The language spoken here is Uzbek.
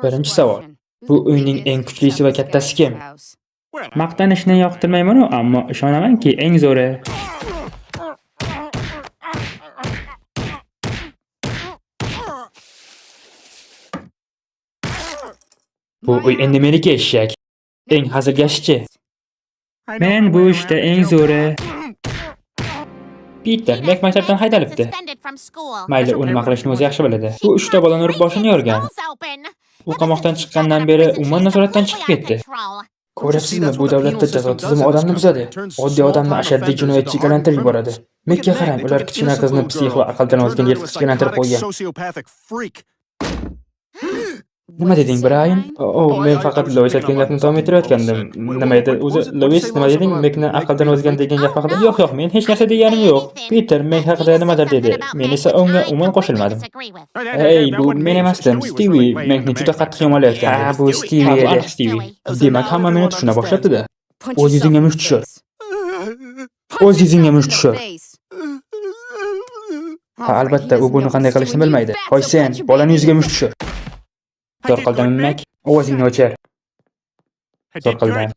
Birinchi savol. Bu uyning eng kuchlisi va kattasi kim? Maqtanishni yoqtirmayman-u, ammo ishonamanki, eng zo'ri. Bu uy endi meniki eshak. Eng hazilgashichi. Men bu ishda eng zo'ri. Peter, maktabdan haydalibdi. Mayli, u nima qilishni o'zi yaxshi biladi. U 3 ta bolani urib boshini yorgan. U qamoqdan chiqqandan beri umuman nazoratdan chiqib ketdi. Ko'ryapsizmi, bu davlatda jazo tizimi odamni buzadi. Oddiy odamni ashaddiy jinoyatchiga aylantirib yuboradi. Mekka qarang, ular kichkina qizni psix va aqldan ozgan yirtqichga aylantirib qo'ygan. Nima deding, Brian? Men faqat Lois aytgan gapni davom ettirayotgandim. Nima edi o'zi? Lois, nima deding? Mekni aqldan ozgan degan gap haqida? Yo'q, men hech narsa deganim yo'q. Peter Mek haqida nimadir dedi. Men esa unga umuman qo'shilmadim. Hey, bu men emasdim. Stevie Mekni juda qattiq yomonlayotgandi. Ha, bu Stevie edi. Stevie. Demak, hamma meni tushuna boshlabdi-da. O'z yuzingga musht tushir. O'z yuzingga musht tushir. Ha, albatta, u buni qanday qilishni bilmaydi. Hoy sen, bolani yuziga musht tushir. Zo'r qildim, Mek. Ovozingni o'chir. Zo'r qildim.